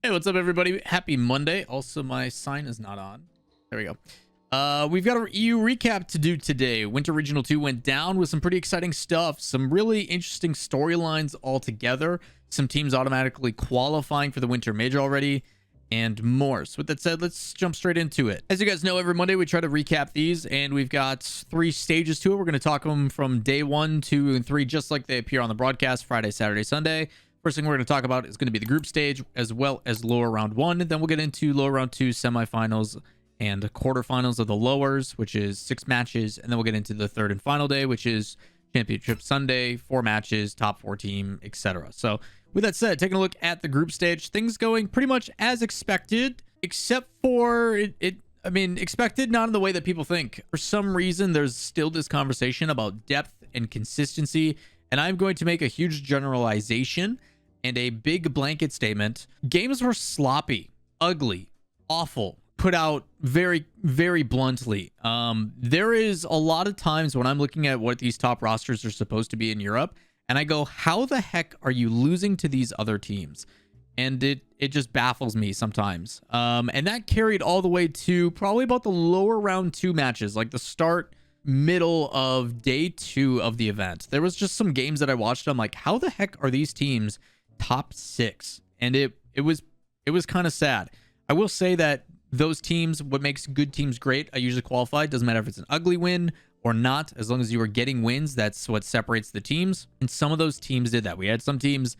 Hey, what's up, everybody? Happy Monday. Also, my sign is not on. There we go. We've got a EU recap to do today. Winter Regional 2 went down with some pretty exciting stuff. Some really interesting storylines altogether. Some teams automatically qualifying for the Winter Major already, and more. So with that said, let's jump straight into it. As you guys know, every Monday we try to recap these, and we've got 3 stages to it. We're going to talk them from day 1, 2, and 3, just like they appear on the broadcast, Friday, Saturday, Sunday. First thing we're going to talk about is going to be the group stage, as well as lower round 1. Then we'll get into lower round 2, semifinals, and quarterfinals of the lowers, which is 6 matches. And then we'll get into the third and final day, which is Championship Sunday, 4 matches, top 4 team, etc. So with that said, taking a look at the group stage, things going pretty much as expected, except for expected not in the way that people think. For some reason, there's still this conversation about depth and consistency, and I'm going to make a huge generalization and a big blanket statement. Games were sloppy, ugly, awful, put out very, very bluntly. There is a lot of times when I'm looking at what these top rosters are supposed to be in Europe, and I go, how the heck are you losing to these other teams? And it just baffles me sometimes. And that carried all the way to probably about the lower round 2 matches, like the start, middle of day 2 of the event. There was just some games that I watched. I'm like, how the heck are these teams top 6? And it was kind of sad. I will say that those teams, what makes good teams great, I usually qualify. It doesn't matter if it's an ugly win or not, as long as you are getting wins. That's what separates the teams, and some of those teams did that. We had some teams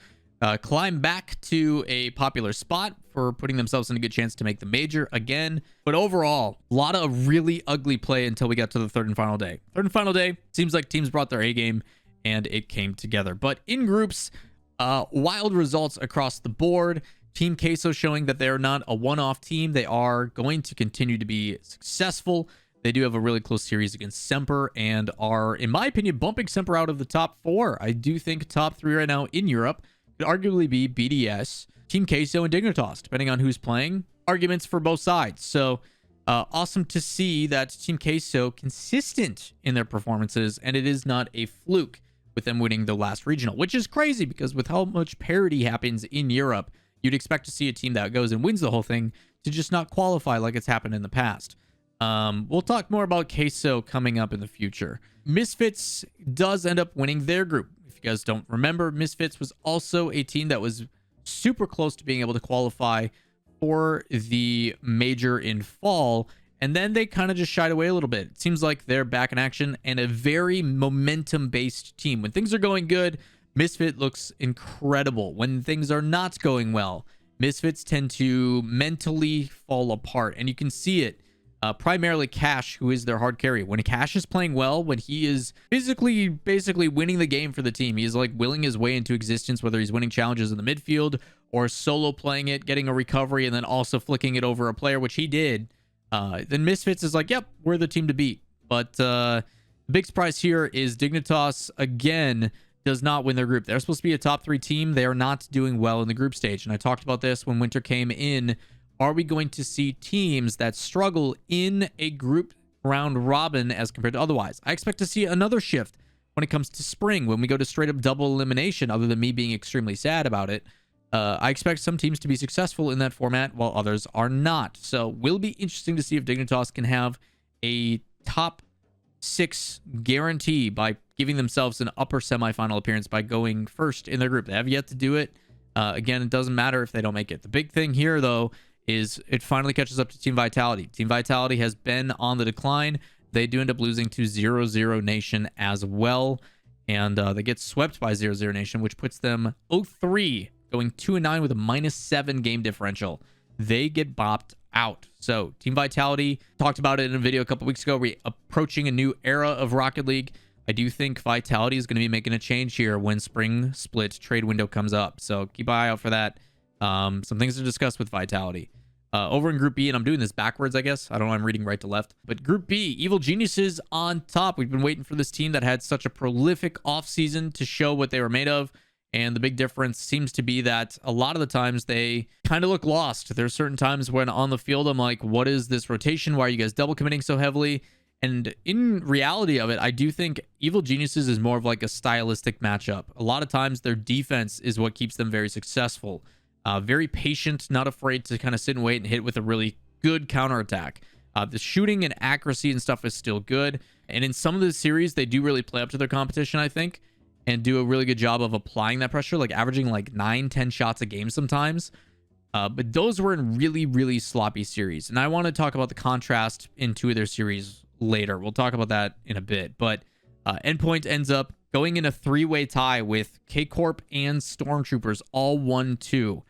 climb back to a popular spot for putting themselves in a good chance to make the major again. But overall, a lot of really ugly play until we got to the third and final day. Third and final day, seems like teams brought their A game and it came together. But in groups, wild results across the board. Team Queso showing that they're not a one-off team. They are going to continue to be successful. They do have a really close series against Semper and are, in my opinion, bumping Semper out of the top 4. I do think top 3 right now in Europe could arguably be BDS, Team Queso, and Dignitas, depending on who's playing. Arguments for both sides. So awesome to see that Team Queso consistent in their performances, and it is not a fluke with them winning the last regional, which is crazy because with how much parity happens in Europe, you'd expect to see a team that goes and wins the whole thing to just not qualify like it's happened in the past. We'll talk more about Queso coming up in the future. Misfits does end up winning their group. If you guys don't remember, Misfits was also a team that was super close to being able to qualify for the major in fall, and then they kind of just shied away a little bit. It seems like they're back in action and a very momentum-based team. When things are going good, Misfit looks incredible. When things are not going well, Misfits tend to mentally fall apart, and you can see it. Primarily Cash, who is their hard carry. When Cash is playing well, when he is basically winning the game for the team, he's like willing his way into existence, whether he's winning challenges in the midfield or solo playing it, getting a recovery, and then also flicking it over a player, which he did. Then Misfits is like, yep, we're the team to beat. But the big surprise here is Dignitas, again, does not win their group. They're supposed to be a top 3 team. They are not doing well in the group stage. And I talked about this when Winter came in. Are we going to see teams that struggle in a group round robin as compared to otherwise? I expect to see another shift when it comes to spring, when we go to straight up double elimination, other than me being extremely sad about it. I expect some teams to be successful in that format while others are not. So will be interesting to see if Dignitas can have a top 6 guarantee by giving themselves an upper semifinal appearance by going first in their group. They have yet to do it. Again, it doesn't matter if they don't make it. The big thing here, though, is it finally catches up to Team Vitality. Team Vitality has been on the decline. They do end up losing to 0-0 Nation as well. And they get swept by 0-0 Nation, which puts them 0-3, going 2-9 with a -7 game differential. They get bopped out. So Team Vitality, talked about it in a video a couple weeks ago. We're approaching a new era of Rocket League. I do think Vitality is going to be making a change here when spring split trade window comes up. So keep an eye out for that. Some things to discuss with Vitality. Over in Group B, and I'm doing this backwards, I guess. I don't know, I'm reading right to left. But Group B, Evil Geniuses on top. We've been waiting for this team that had such a prolific offseason to show what they were made of. And the big difference seems to be that a lot of the times they kind of look lost. There's certain times when on the field, I'm like, what is this rotation? Why are you guys double committing so heavily? And in reality of it, I do think Evil Geniuses is more of like a stylistic matchup. A lot of times their defense is what keeps them very successful. Very patient, not afraid to kind of sit and wait and hit with a really good counterattack. The shooting and accuracy and stuff is still good. And in some of the series, they do really play up to their competition, I think, and do a really good job of applying that pressure, like averaging like 9-10 shots a game sometimes. But those were in really, really sloppy series. And I want to talk about the contrast in 2 of their series later. We'll talk about that in a bit. But Endpoint ends up going in a 3-way tie with K-Corp and Stormtroopers, all 1-2.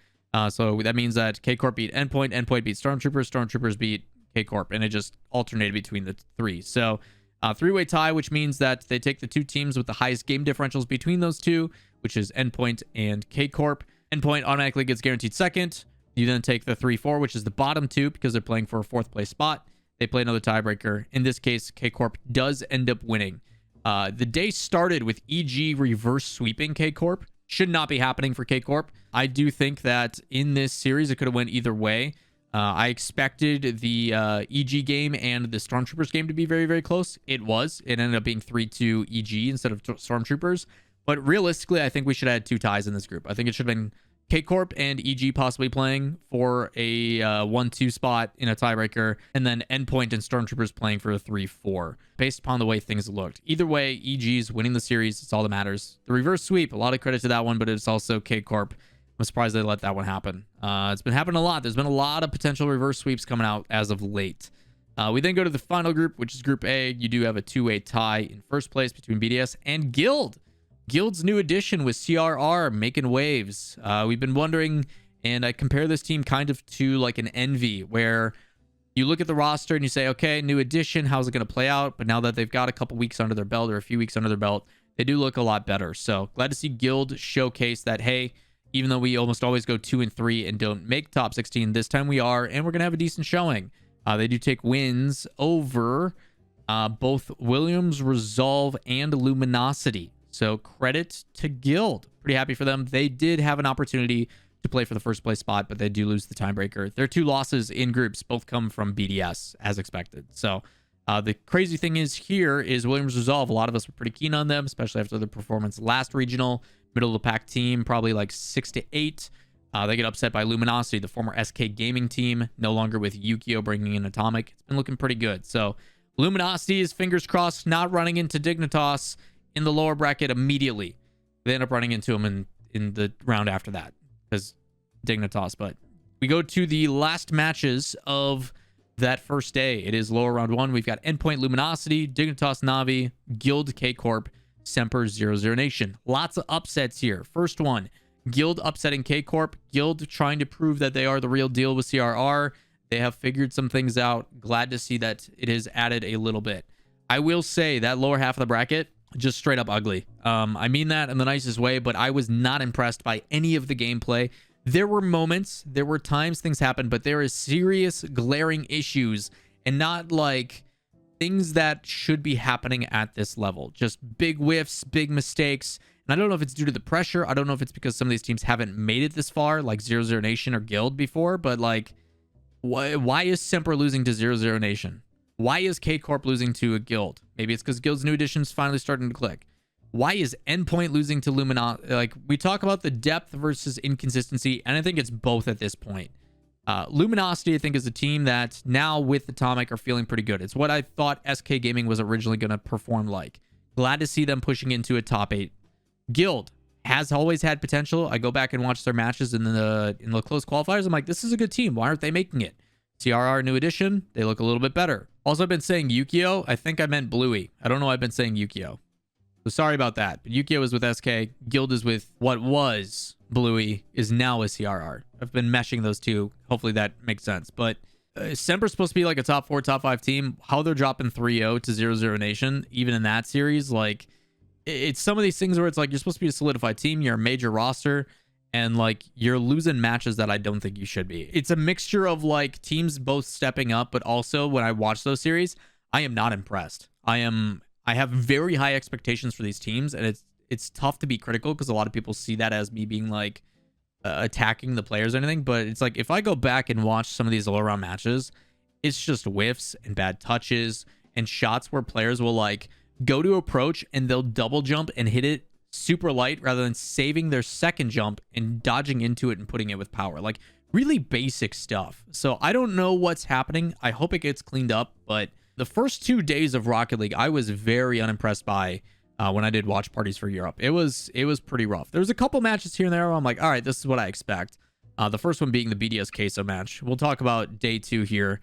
So that means that K-Corp beat Endpoint, Endpoint beat Stormtroopers, Stormtroopers beat K-Corp, and it just alternated between the 3. So 3-way tie, which means that they take the 2 teams with the highest game differentials between those 2, which is Endpoint and K-Corp. Endpoint automatically gets guaranteed second. You then take the 3-4, which is the bottom 2, because they're playing for a 4th place spot. They play another tiebreaker. In this case, K-Corp does end up winning. The day started with EG reverse sweeping K-Corp. Should not be happening for K-Corp. I do think that in this series, it could have went either way. I expected the EG game and the Stormtroopers game to be very, very close. It was. It ended up being 3-2 EG instead of Stormtroopers. But realistically, I think we should have had 2 ties in this group. I think it should have been K-Corp and EG possibly playing for a 1-2 spot in a tiebreaker, and then Endpoint and Stormtroopers playing for a 3-4, based upon the way things looked. Either way, EG's winning the series. It's all that matters. The reverse sweep, a lot of credit to that one, but it's also K-Corp. I'm surprised they let that one happen. It's been happening a lot. There's been a lot of potential reverse sweeps coming out as of late. We then go to the final group, which is Group A. You do have a 2-way tie in first place between BDS and Guild. Guild's new addition with CRR making waves. We've been wondering, and I compare this team kind of to like an Envy, where you look at the roster and you say, okay, new addition, how's it going to play out? But now that they've got a couple weeks under their belt, or a few weeks under their belt, they do look a lot better. So glad to see Guild showcase that, hey, even though we almost always go 2-3 and don't make top 16, this time we are, and we're going to have a decent showing. They do take wins over both Williams, Resolve, and Luminosity. So credit to Guild. Pretty happy for them. They did have an opportunity to play for the 1st place spot, but they do lose the tiebreaker. Their 2 losses in groups both come from BDS, as expected. So the crazy thing is here is Williams Resolve. A lot of us were pretty keen on them, especially after the performance last regional. Middle of the pack team, probably like 6-8. They get upset by Luminosity, the former SK Gaming team, no longer with Yukio bringing in Atomic. It's been looking pretty good. So Luminosity is, fingers crossed, not running into Dignitas in the lower bracket immediately. They end up running into him in the round after that, because Dignitas. But we go to the last matches of that first day. It is lower round 1. We've got Endpoint Luminosity, Dignitas Navi, Guild K-Corp, Semper 00 Nation. Lots of upsets here. First one, Guild upsetting K-Corp. Guild trying to prove that they are the real deal with CRR. They have figured some things out. Glad to see that it has added a little bit. I will say that lower half of the bracket, just straight up ugly. I mean that in the nicest way, but I was not impressed by any of the gameplay. There were moments, there were times things happened, but there is serious glaring issues, and not like things that should be happening at this level. Just big whiffs, big mistakes. And I don't know if it's due to the pressure. I don't know if it's because some of these teams haven't made it this far, like 00 Nation or Guild before, but like, why is Semper losing to 00 Nation? Why is K-Corp losing to a Guild? Maybe it's because Guild's new addition's finally starting to click. Why is Endpoint losing to Luminosity? Like, we talk about the depth versus inconsistency, and I think it's both at this point. Luminosity, I think, is a team that now with Atomic are feeling pretty good. It's what I thought SK Gaming was originally going to perform like. Glad to see them pushing into a top 8. Guild has always had potential. I go back and watch their matches in the close qualifiers. I'm like, this is a good team. Why aren't they making it? CRR new addition, they look a little bit better. Also, I've been saying Yukio. I think I meant Bluey. I don't know why I've been saying Yukio. So sorry about that. But Yukio is with SK. Guild is with what was Bluey, is now a CRR. I've been meshing those two. Hopefully that makes sense. But Semper's supposed to be like a top 4, top 5 team. How they're dropping 3-0 to 00 Nation, even in that series, like, it's some of these things where it's like, you're supposed to be a solidified team. You're a major roster. And like, you're losing matches that I don't think you should be. It's a mixture of like teams both stepping up, but also when I watch those series, I am not impressed. I have very high expectations for these teams, and it's tough to be critical because a lot of people see that as me being like attacking the players or anything. But it's like, if I go back and watch some of these all around matches, it's just whiffs and bad touches and shots where players will like go to approach and they'll double jump and hit it super light rather than saving their second jump and dodging into it and putting it with power. Like, really basic stuff. So I don't know what's happening. I hope it gets cleaned up. But the first 2 days of Rocket League, I was very unimpressed by when I did watch parties for Europe. It was pretty rough. There was a couple matches here and there where I'm like, all right, this is what I expect. The first one being the BDS Queso match. We'll talk about day 2 here.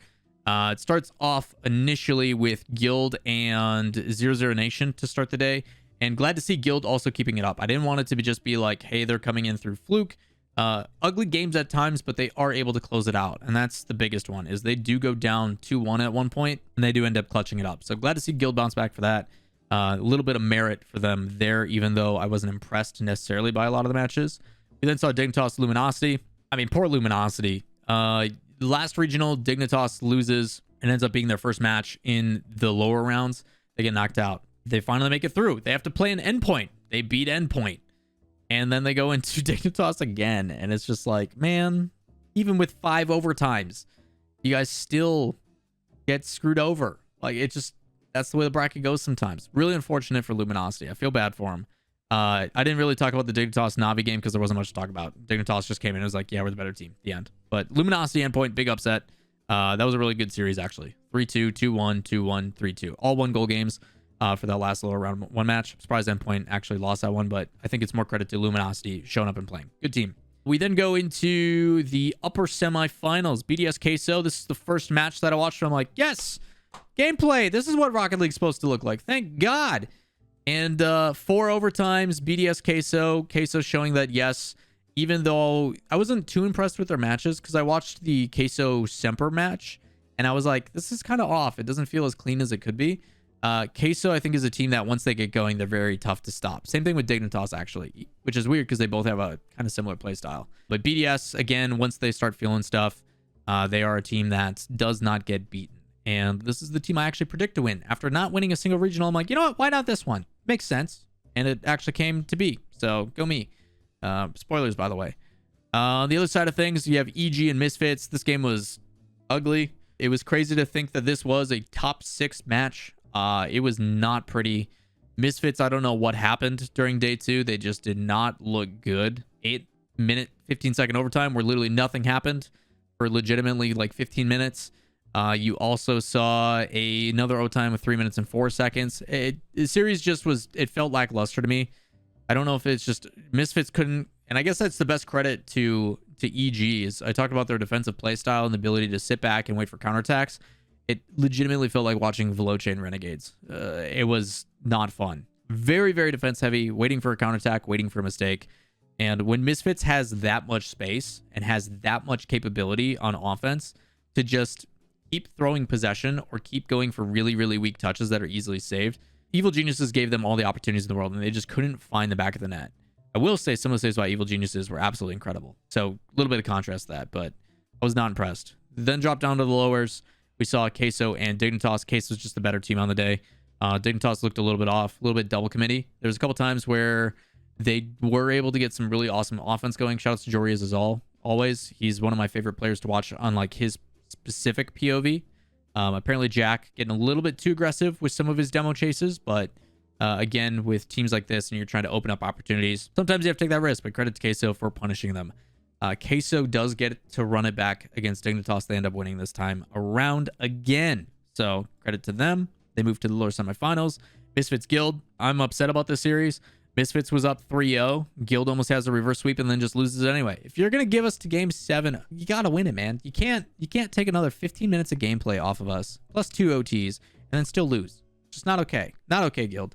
It starts off initially with Guild and 00 Nation to start the day. And glad to see Guild also keeping it up. I didn't want it to just be like, hey, they're coming in through fluke. Ugly games at times, but they are able to close it out. And that's the biggest one, is they do go down 2-1 at one point, and they do end up clutching it up. So glad to see Guild bounce back for that. A little bit of merit for them there, even though I wasn't impressed necessarily by a lot of the matches. We then saw Dignitas Luminosity. I mean, poor Luminosity. Last regional, Dignitas loses and ends up being their first match in the lower rounds. They get knocked out. They finally make it through. They have to play an endpoint. They beat endpoint. And then they go into Dignitas again. And it's just like, man, even with 5 overtimes, you guys still get screwed over. Like, it just, that's the way the bracket goes sometimes. Really unfortunate for Luminosity. I feel bad for them. I didn't really talk about the Dignitas Navi game because there wasn't much to talk about. Dignitas just came in and was like, yeah, we're the better team. The end. But Luminosity endpoint, big upset. That was a really good series, actually. 3-2, 2-1, 2-1, 3-2. All 1-goal games for that last lower round 1 match. I'm surprised endpoint actually lost that one, but I think it's more credit to Luminosity showing up and playing. Good team. We then go into the upper semifinals. BDS Queso. This is the first match that I watched. I'm like, yes, gameplay. This is what Rocket League's supposed to look like. Thank God. And 4 overtimes, BDS Queso. Queso showing that, yes, even though I wasn't too impressed with their matches, because I watched the Queso Semper match, and I was like, this is kind of off. It doesn't feel as clean as it could be. Queso, I think, is a team that once they get going, they're very tough to stop. Same thing with Dignitas, actually, which is weird because they both have a kind of similar play style. But BDS, again, once they start feeling stuff, they are a team that does not get beaten. And this is the team I actually predict to win. After not winning a single regional, I'm like, you know what? Why not this one? Makes sense. And it actually came to be. So go me. Spoilers, by the way. On the other side of things, you have EG and Misfits. This game was ugly. It was crazy to think that this was a top 6 match. It was not pretty. Misfits, I don't know what happened during day 2. They just did not look good. 8-minute, 15-second overtime where literally nothing happened for legitimately like 15 minutes. You also saw another overtime of 3 minutes and 4 seconds. The series just was, it felt lackluster to me. I don't know if it's just Misfits couldn't, and I guess that's the best credit to EGs. I talked about their defensive play style and the ability to sit back and wait for counterattacks. It legitimately felt like watching Veloce and Renegades. It was not fun. Very, very defense heavy, waiting for a counterattack, waiting for a mistake. And when Misfits has that much space and has that much capability on offense to just keep throwing possession or keep going for really, really weak touches that are easily saved, Evil Geniuses gave them all the opportunities in the world, and they just couldn't find the back of the net. I will say some of the saves by Evil Geniuses were absolutely incredible. So a little bit of contrast to that, but I was not impressed. Then dropped down to the lowers. We saw Queso and Dignitas. Queso was just the better team on the day. Dignitas looked a little bit off, a little bit double committee. There was a couple times where they were able to get some really awesome offense going. Shout out to Jorias as always. He's one of my favorite players to watch on like his specific POV. Apparently Jack getting a little bit too aggressive with some of his demo chases, but again, with teams like this and you're trying to open up opportunities, sometimes you have to take that risk, but credit to Queso for punishing them. Queso does get to run it back against Dignitas. They end up winning this time around again. So credit to them. They move to the lower semifinals. Misfits Guild. I'm upset about this series. Misfits was up 3-0. Guild almost has a reverse sweep and then just loses it anyway. If you're going to give us to game 7, you got to win it, man. You can't take another 15 minutes of gameplay off of us, plus 2 OTs, and then still lose. Just not okay. Not okay, Guild.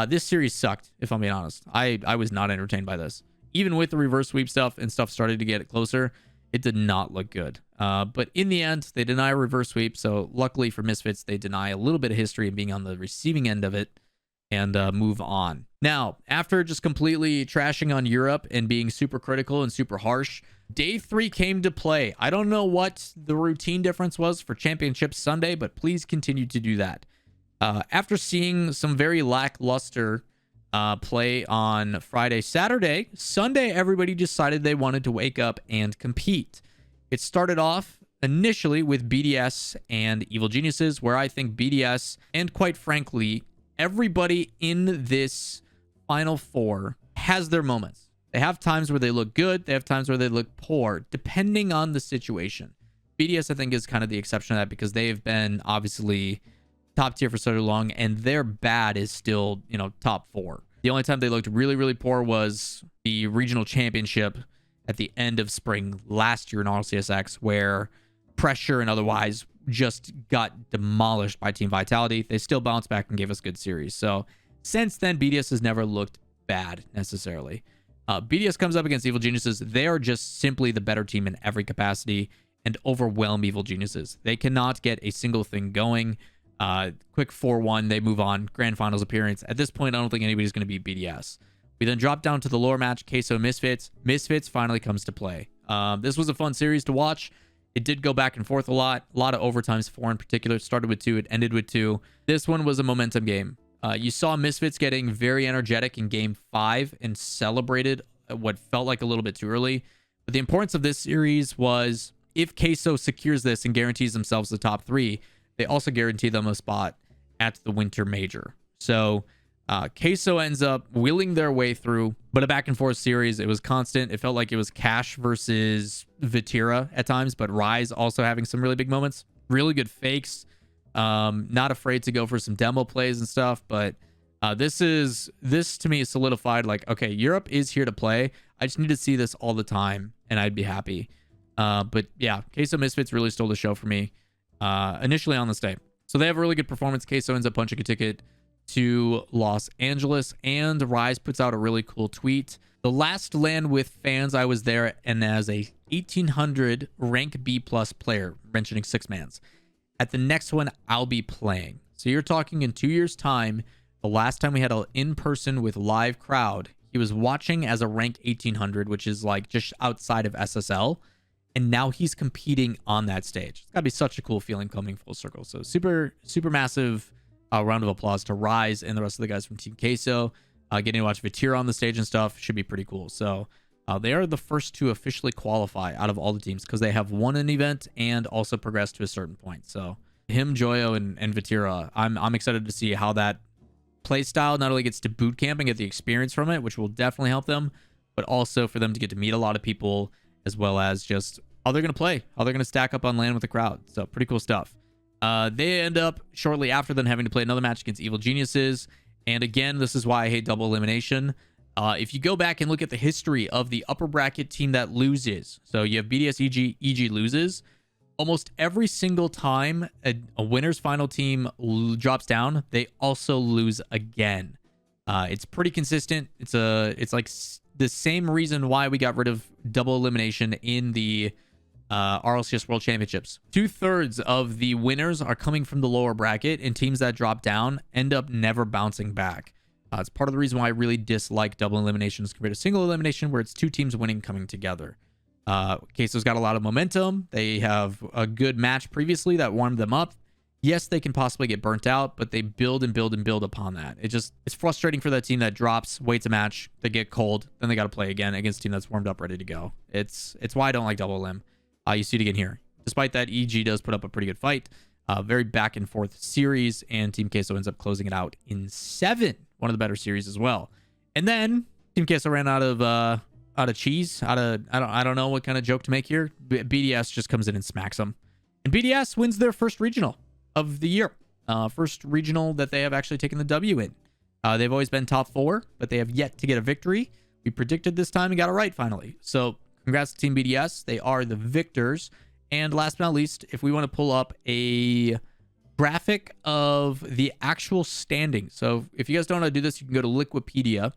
This series sucked, if I'm being honest. I was not entertained by this. Even with the reverse sweep stuff and stuff started to get closer, it did not look good. But in the end, they deny a reverse sweep. So luckily for Misfits, they deny a little bit of history and being on the receiving end of it and move on. Now, after just completely trashing on Europe and being super critical and super harsh, day 3 came to play. I don't know what the routine difference was for Championship Sunday, but please continue to do that. After seeing some very lackluster play on Friday, Saturday, Sunday, everybody decided they wanted to wake up and compete. It started off initially with BDS and Evil Geniuses, where I think BDS and quite frankly, everybody in this Final Four has their moments. They have times where they look good. They have times where they look poor, depending on the situation. BDS, I think, is kind of the exception to that because they've been obviously top tier for so long, and their bad is still, you know, top 4. The only time they looked really, really poor was the regional championship at the end of spring last year in RLCSX, where pressure and otherwise just got demolished by Team Vitality. They still bounced back and gave us good series. So since then, BDS has never looked bad necessarily. BDS comes up against Evil Geniuses. They are just simply the better team in every capacity and overwhelm Evil Geniuses. They cannot get a single thing going. Quick 4-1, they move on. Grand Finals appearance. At this point, I don't think anybody's going to beat BDS. We then drop down to the lower match, Queso Misfits. Misfits finally comes to play. This was a fun series to watch. It did go back and forth a lot of overtimes, 4 in particular. It started with 2, it ended with 2. This one was a momentum game. You saw Misfits getting very energetic in game 5 and celebrated what felt like a little bit too early. But the importance of this series was if Queso secures this and guarantees themselves the top 3, they also guarantee them a spot at the Winter Major. So Queso ends up willing their way through, but a back and forth series. It was constant. It felt like it was Cash versus Vatira at times, but Rise also having some really big moments. Really good fakes. Not afraid to go for some demo plays and stuff, but this to me is solidified. Like, okay, Europe is here to play. I just need to see this all the time, and I'd be happy. But yeah, Queso Misfits really stole the show for me initially on this day. So they have a really good performance. Queso ends up punching a ticket to Los Angeles, and Rise puts out a really cool tweet. The last LAN with fans, I was there, and as a 1800 rank B+ player, mentioning 6-mans. At the next one, I'll be playing. So you're talking in 2 years' time, the last time we had an in-person with live crowd, he was watching as a rank 1800, which is like just outside of SSL. And now he's competing on that stage. It's got to be such a cool feeling coming full circle. So super, super massive round of applause to Rise and the rest of the guys from Team Queso. Getting to watch Vatira on the stage and stuff should be pretty cool. So they are the first to officially qualify out of all the teams because they have won an event and also progressed to a certain point. So him, Joyo, and Vatira, I'm excited to see how that play style not only gets to boot camp and get the experience from it, which will definitely help them, but also for them to get to meet a lot of people, as well as just how they're going to play, how they're going to stack up on LAN with the crowd. So pretty cool stuff. They end up shortly after then having to play another match against Evil Geniuses. And again, this is why I hate double elimination. If you go back and look at the history of the upper bracket team that loses, so you have BDS EG loses, almost every single time a winner's final team drops down, they also lose again. It's pretty consistent. It's like the same reason why we got rid of double elimination in the RLCS World Championships. 2/3 of the winners are coming from the lower bracket, and teams that drop down end up never bouncing back. It's part of the reason why I really dislike double eliminations compared to single elimination, where it's 2 teams winning coming together. Queso's got a lot of momentum. They have a good match previously that warmed them up. Yes, they can possibly get burnt out, but they build and build and build upon that. It's frustrating for that team that drops, waits a match, they get cold, then they got to play again against a team that's warmed up, ready to go. It's why I don't like double elim. You see it again here. Despite that, EG does put up a pretty good fight. Very back and forth series, and Team Queso ends up closing it out in 7. One of the better series as well. And then Team Queso ran out of cheese. I don't know what kind of joke to make here. BDS just comes in and smacks them, and BDS wins their first regional of the year. First regional that they have actually taken the W in. They've always been top 4, but they have yet to get a victory. We predicted this time and got it right finally. So congrats to Team BDS. They are the victors. And last but not least, if we want to pull up a graphic of the actual standing. So if you guys don't know how to do this, you can go to Liquipedia.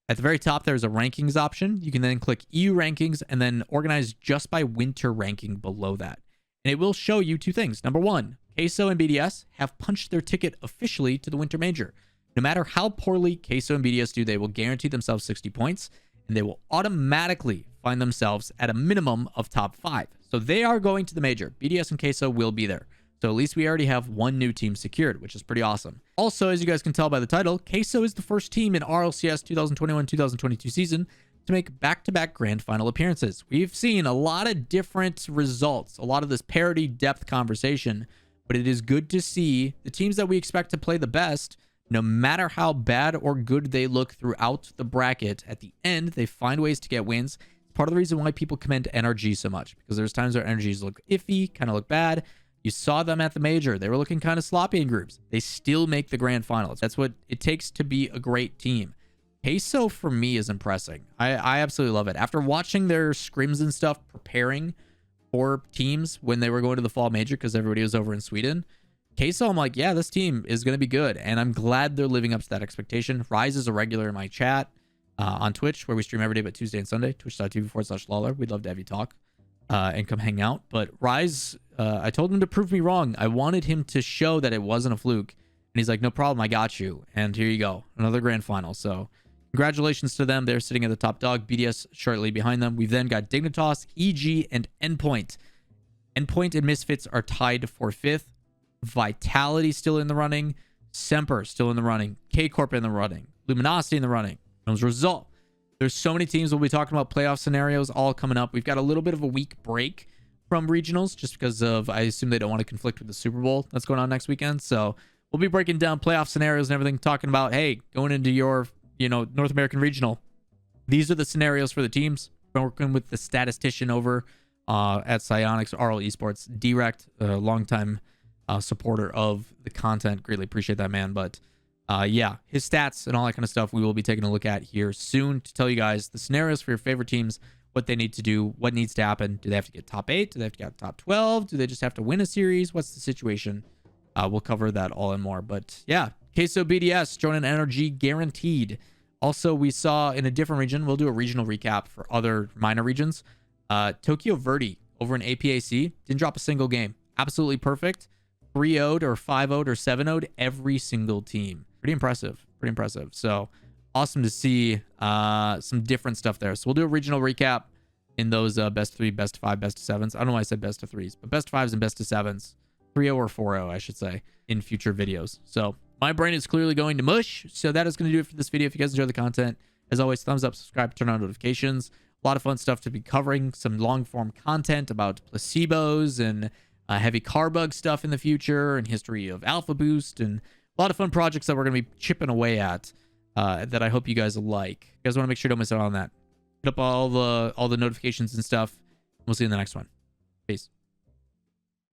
At the very top, there's a rankings option. You can then click EU rankings and then organize just by winter ranking below that. And it will show you 2 things. Number 1, Queso and BDS have punched their ticket officially to the Winter Major. No matter how poorly Queso and BDS do, they will guarantee themselves 60 points, and they will automatically find themselves at a minimum of top 5. So they are going to the Major. BDS and Queso will be there. So at least we already have 1 new team secured, which is pretty awesome. Also, as you guys can tell by the title, Queso is the first team in RLCS 2021-2022 season to make back-to-back grand final appearances. We've seen a lot of different results, a lot of this parity depth conversation, but it is good to see the teams that we expect to play the best No matter how bad or good they look throughout the bracket, at the end, they find ways to get wins. It's part of the reason why people commend NRG so much, because there's times where NRGs look iffy, kind of look bad. You saw them at the major. They were looking kind of sloppy in groups. They still make the grand finals. That's what it takes to be a great team. Queso, for me, is impressing. I absolutely love it. After watching their scrims and stuff, preparing for teams when they were going to the fall major, because everybody was over in Sweden, Queso, I'm like, yeah, this team is going to be good. And I'm glad they're living up to that expectation. Rise is a regular in my chat on Twitch, where we stream every day but Tuesday and Sunday, twitch.tv/Lawler. We'd love to have you talk and come hang out. But Rise, I told him to prove me wrong. I wanted him to show that it wasn't a fluke. And he's like, no problem, I got you. And here you go, another grand final. So congratulations to them. They're sitting at the top dog. BDS shortly behind them. We've then got Dignitas, EG, and Endpoint. Endpoint and Misfits are tied for 5th. Vitality still in the running. Semper still in the running. K-Corp in the running. Luminosity in the running. As a result, there's so many teams. We'll be talking about playoff scenarios all coming up. We've got a little bit of a week break from regionals just because of, I assume they don't want to conflict with the Super Bowl that's going on next weekend. So we'll be breaking down playoff scenarios and everything, talking about, hey, going into your, North American regional, these are the scenarios for the teams. Been working with the statistician over at Psionics RL Esports, Direct, a longtime supporter of the content. Greatly appreciate that, man. But yeah, his stats and all that kind of stuff we will be taking a look at here soon to tell you guys the scenarios for your favorite teams, what they need to do, what needs to happen. Do they have to get top 8? Do they have to get top 12? Do they just have to win a series? What's the situation? We'll cover that all and more. But yeah, Queso BDS joining NRG guaranteed. Also, we saw in a different region, we'll do a regional recap for other minor regions. Tokyo Verde over in APAC didn't drop a single game. Absolutely perfect. 3-0'd or 5-0'd or 7-0'd every single team. Pretty impressive. Pretty impressive. So awesome to see some different stuff there. So we'll do a regional recap in those best 3, best 5, best 7s. I don't know why I said best of 3s, but best 5s and best 7s. 3-0 or 4-0, I should say, in future videos. So my brain is clearly going to mush. So that is going to do it for this video. If you guys enjoy the content, as always, thumbs up, subscribe, turn on notifications. A lot of fun stuff to be covering. Some long form content about placebos and heavy car bug stuff in the future, and history of Alpha Boost, and a lot of fun projects that we're going to be chipping away at that I hope you guys like. You guys want to make sure you don't miss out on that. Hit up all the notifications and stuff. We'll see you in the next one. Peace.